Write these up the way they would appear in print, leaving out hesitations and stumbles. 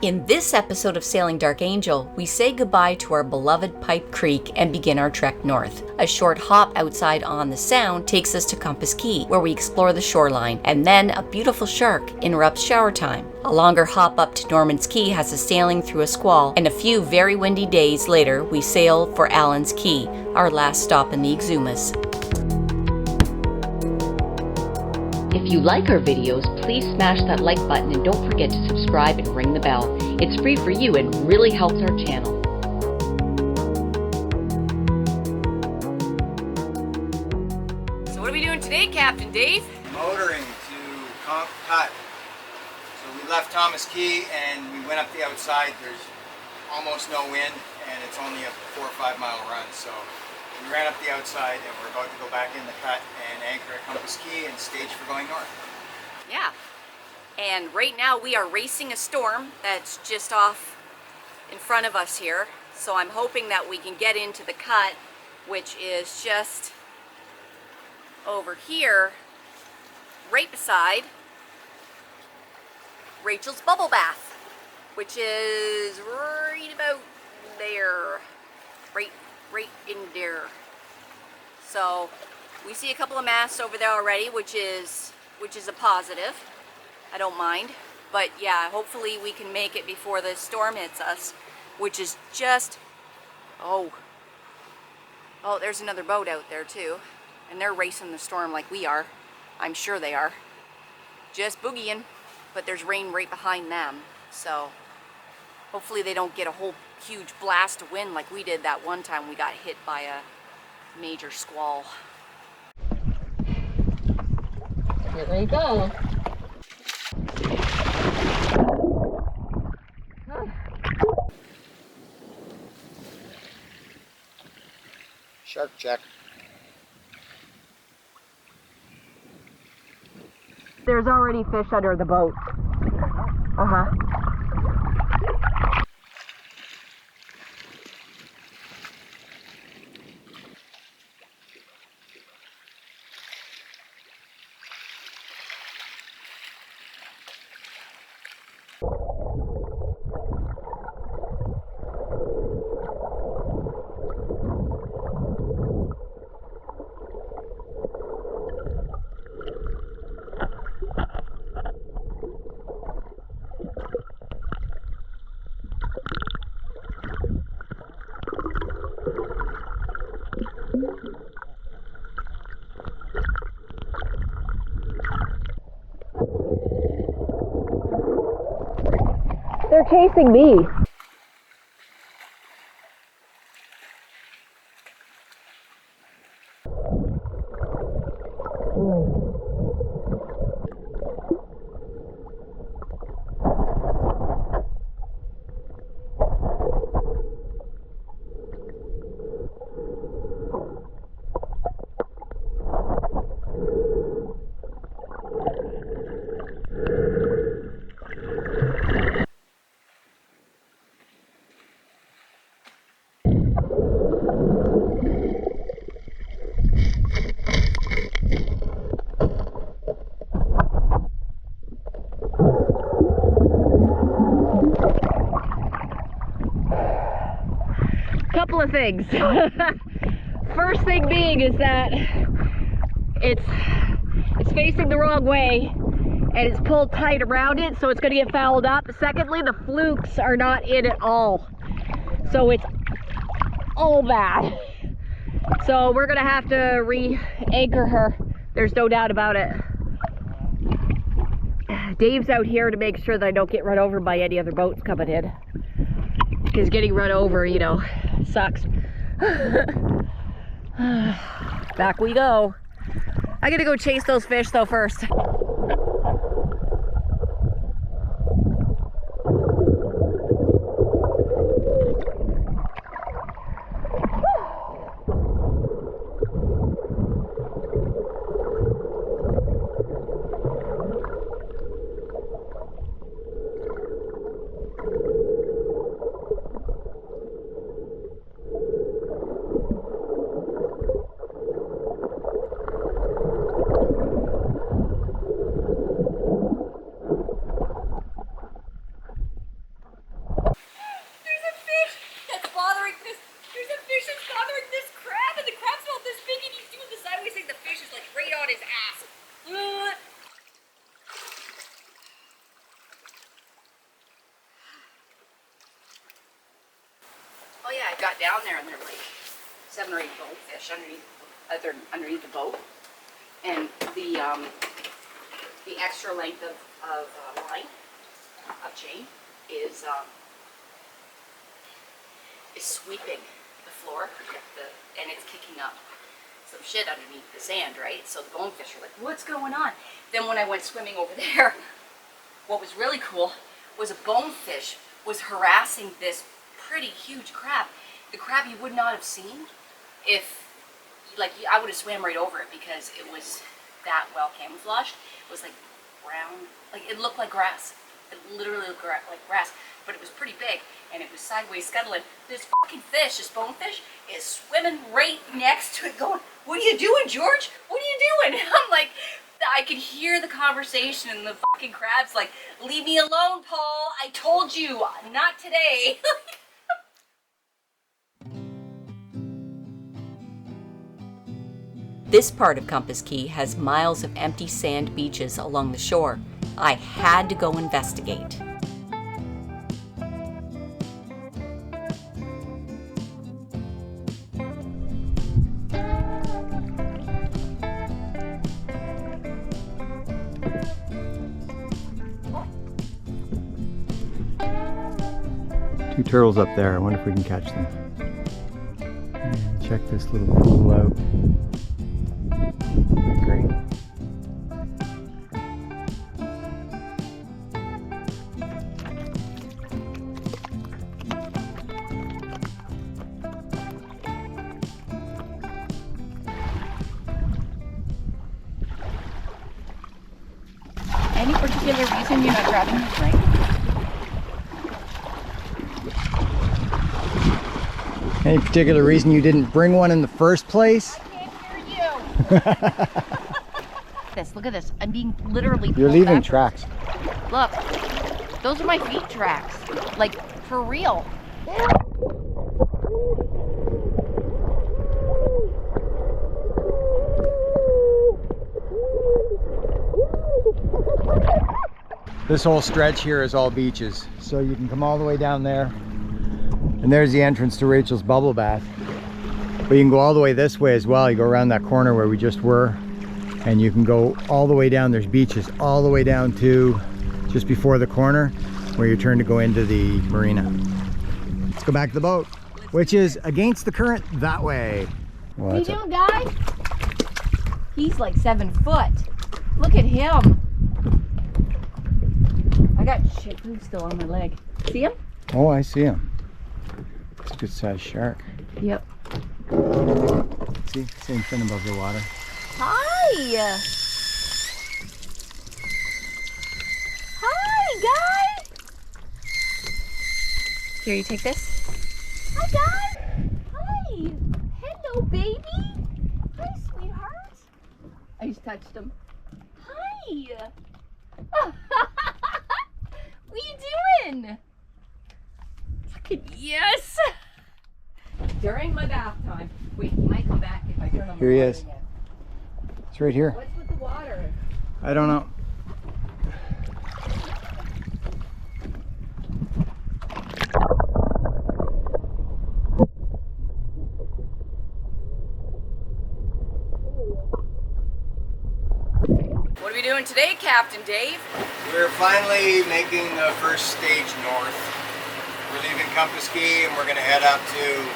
In this episode of Sailing Dark Angel, we say goodbye to our beloved Pipe Creek and begin our trek north. A short hop outside on the Sound takes us to Compass Cay, where we explore the shoreline, and then a beautiful shark interrupts shower time. A longer hop up to Norman's Cay has us sailing through a squall, and a few very windy days later, we sail for Allen's Cay, our last stop in the Exumas. If you like our videos, please smash that like button and don't forget to subscribe and ring the bell. It's free for you and really helps our channel. So what are we doing today, Captain Dave? Motoring to Compass Cay. So we left Thomas Cay and we went up the outside. There's almost no wind and it's only a 4 or 5 mile run. So we ran up the outside and we're about to go back in the cut and anchor at Compass Cay and stage for going north. Yeah. And right now we are racing a storm that's just off in front of us here. So I'm hoping that we can get into the cut, which is just over here, right beside Rachel's bubble bath, which is right about there, right in there. So we see a couple of masts over there already, which is a positive. I don't mind, but yeah, hopefully we can make it before the storm hits us, which is just, oh, there's another boat out there too, and they're racing the storm like we are. I'm sure they are, just boogieing, but there's rain right behind them, so hopefully they don't get a whole huge blast of wind like we did that one time we got hit by a major squall. Here we go. Shark check. There's already fish under the boat. Uh-huh. They're chasing me. Couple of things. First thing being is that it's facing the wrong way and it's pulled tight around it, so it's going to get fouled up. Secondly, the flukes are not in at all, so it's all bad. So we're going to have to re-anchor her. There's no doubt about it. Dave's out here to make sure that I don't get run over by any other boats coming in, because getting run over, you know, sucks. Back we go. I gotta go chase those fish though first. got down there and there were like 7 or 8 bonefish underneath the boat, and the extra length of line of chain is sweeping the floor, and it's kicking up some shit underneath the sand, right? So the bonefish are like, what's going on? Then when I went swimming over there, what was really cool was a bonefish was harassing this pretty huge crab. The crab you would not have seen if, like, I would have swam right over it because it was that well camouflaged. It was like brown, like it looked like grass. It literally looked like grass, but it was pretty big, and it was sideways scuttling. This fucking fish, this bonefish, is swimming right next to it going, what are you doing, George? What are you doing? And I'm like, I could hear the conversation, and the fucking crab's like, leave me alone, Paul. I told you, not today. This part of Compass Cay has miles of empty sand beaches along the shore. I had to go investigate. Two turtles up there. I wonder if we can catch them. And check this little pool out. Isn't that great? Any particular reason you're not grabbing this ring? Any particular reason you didn't bring one in the first place? I can't hear you. Look at this. I'm being literally You're pulled leaving backwards. tracks. Look, those are my feet tracks. Like, for real. This whole stretch here is all beaches. So you can come all the way down there. And there's the entrance to Rachel's bubble bath. But you can go all the way this way as well. You go around that corner where we just were. And you can go all the way down. There's beaches all the way down to just before the corner where you turn to go into the marina. Let's go back to the boat, which is against the current that way. What are you doing, guys? He's like 7 foot. Look at him. I got shit glue still on my leg. See him? Oh, I see him. It's a good sized shark. Yep. See, same fin above the water. Hi! Hi, guys! Here, you take this. Hi, guys! Hi! Hello, baby! Hi, sweetheart! I just touched him. Hi! What are you doing? Fucking yes! During my bath time. Wait, he might come back if I turn on the Here he water is. again. It's right here. What's with the water? I don't know. What are we doing today, Captain Dave? We're finally making the first stage north. We're leaving Compass Cay and we're going to head up to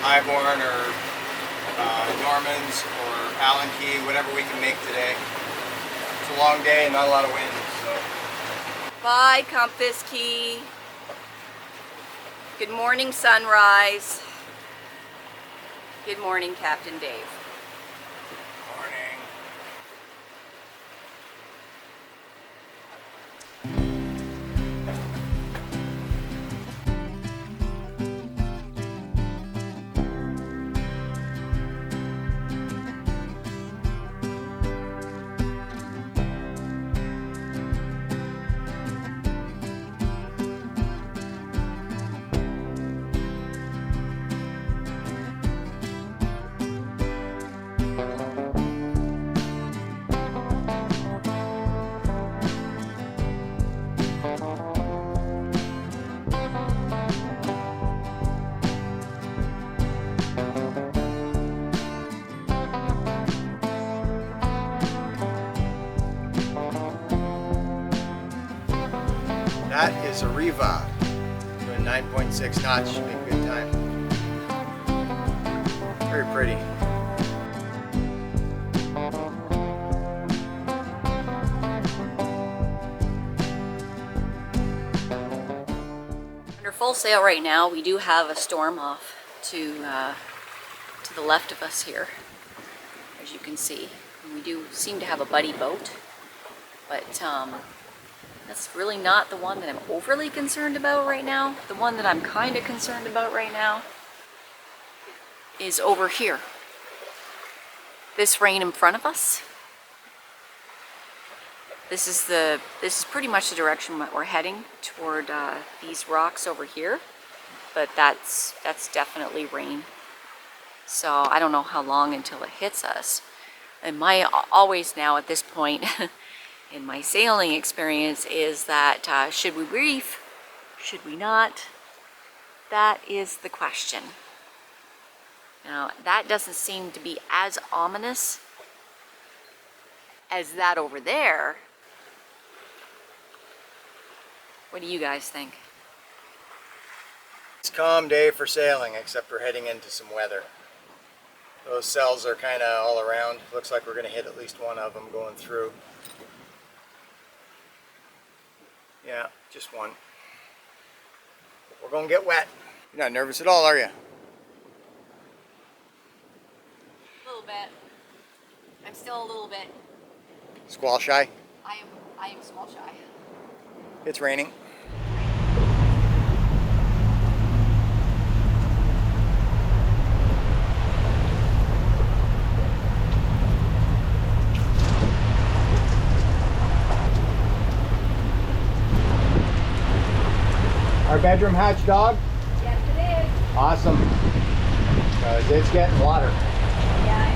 Highborn or Norman's or Allen Key, whatever we can make today. It's a long day and not a lot of wind, so. Bye, Compass Cay. Good morning, sunrise. Good morning, Captain Dave. Morning. It's a Riva. Doing 9.6 knots, should be a good time. Very pretty. Under full sail right now. We do have a storm off to the left of us here, as you can see. And we do seem to have a buddy boat, but that's really not the one that I'm overly concerned about right now. The one that I'm kind of concerned about right now is over here. This rain in front of us. This is pretty much the direction that we're heading toward these rocks over here, but that's definitely rain. So I don't know how long until it hits us. And my always now at this point in my sailing experience is that should we reef? Should we not? That is the question. Now that doesn't seem to be as ominous as that over there. What do you guys think? It's a calm day for sailing, except we're heading into some weather. Those cells are kind of all around. Looks like we're going to hit at least one of them going through. Yeah, just one. We're going to get wet. You're not nervous at all, are you? A little bit. I'm still a little bit. Squall shy? I am squall shy. It's raining. Our bedroom hatch dog? Yes, it is. Awesome. It's getting water. Yeah, I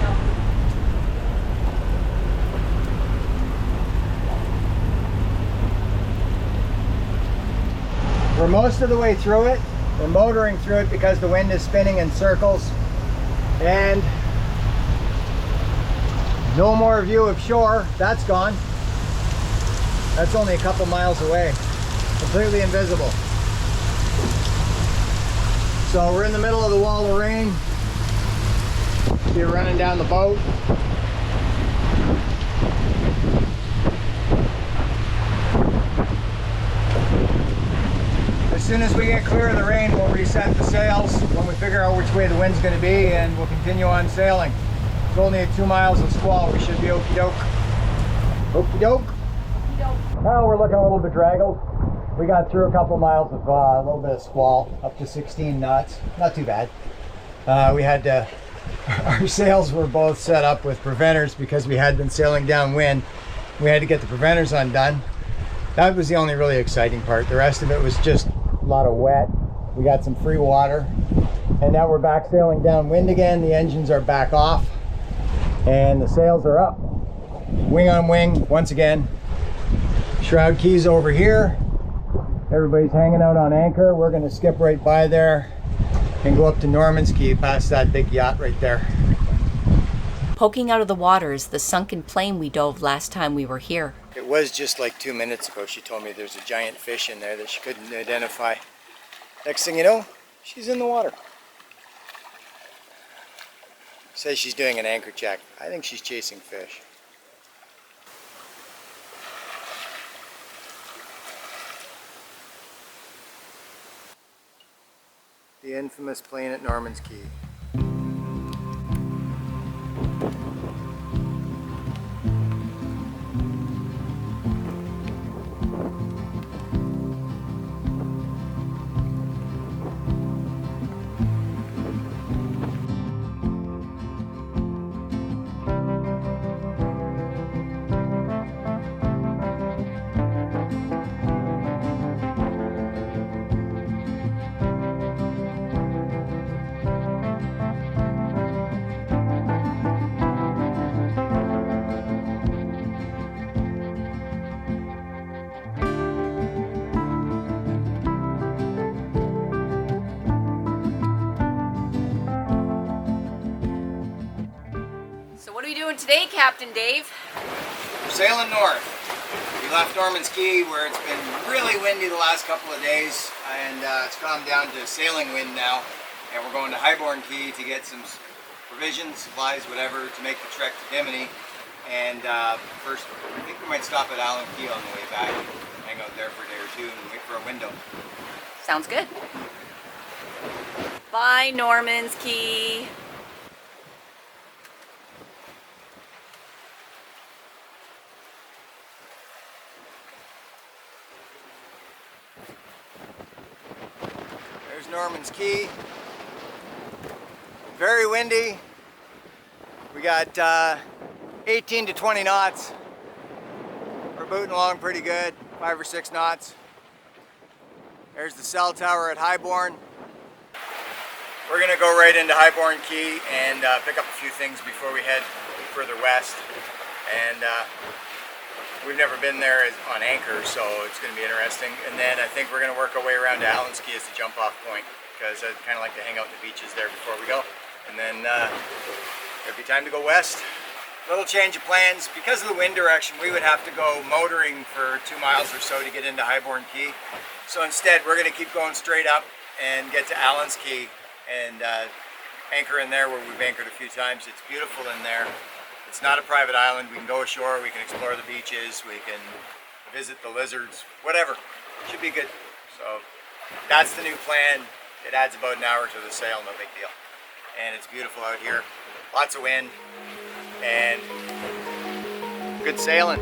know. We're most of the way through it. We're motoring through it because the wind is spinning in circles. And no more view of shore. That's gone. That's only a couple miles away. Completely invisible. So we're in the middle of the wall of rain. You're running down the boat. As soon as we get clear of the rain, we'll reset the sails when we figure out which way the wind's going to be, and we'll continue on sailing. It's only 2 miles of squall. We should be okie doke. Okie doke. Well, we're looking a little bit draggled. We got through a couple miles of a little bit of squall, up to 16 knots. Not too bad. We had our sails were both set up with preventers because we had been sailing downwind. We had to get the preventers undone. That was the only really exciting part. The rest of it was just a lot of wet. We got some free water, and now we're back sailing downwind again. The engines are back off, and the sails are up. Wing on wing once again. Shroud keys over here. Everybody's hanging out on anchor. We're going to skip right by there and go up to Norman's Cay past that big yacht right there. Poking out of the water is the sunken plane we dove last time we were here. It was just like 2 minutes ago. She told me there's a giant fish in there that she couldn't identify. Next thing you know, she's in the water. Says she's doing an anchor check. I think she's chasing fish. The infamous plane at Norman's Cay. So what are we doing today, Captain Dave? We're sailing north. We left Norman's Cay where it's been really windy the last couple of days, and it's gone down to sailing wind now, and we're going to Highborn Cay to get some provisions, supplies, whatever, to make the trek to Bimini. And first, I think we might stop at Allen Cay on the way back, hang out there for a day or two and wait for a window. Sounds good. Bye, Norman's Cay. There's Norman's Cay. Very windy. We got 18 to 20 knots. We're booting along pretty good, 5 or 6 knots. There's the cell tower at Highborn. We're gonna go right into Highborn Cay and pick up a few things before we head further west. And we've never been there on anchor, so it's gonna be interesting. And then I think we're gonna work our way around to Allen's Cay as the jump off point, because I'd kind of like to hang out in the beaches there before we go. And then it'll be time to go west. Little change of plans. Because of the wind direction, we would have to go motoring for 2 miles or so to get into Highborn Cay. So instead, we're going to keep going straight up and get to Allen's Cay and anchor in there where we've anchored a few times. It's beautiful in there. It's not a private island. We can go ashore, we can explore the beaches, we can visit the lizards, whatever. Should be good. So that's the new plan. It adds about an hour to the sail, no big deal. And it's beautiful out here. Lots of wind and good sailing.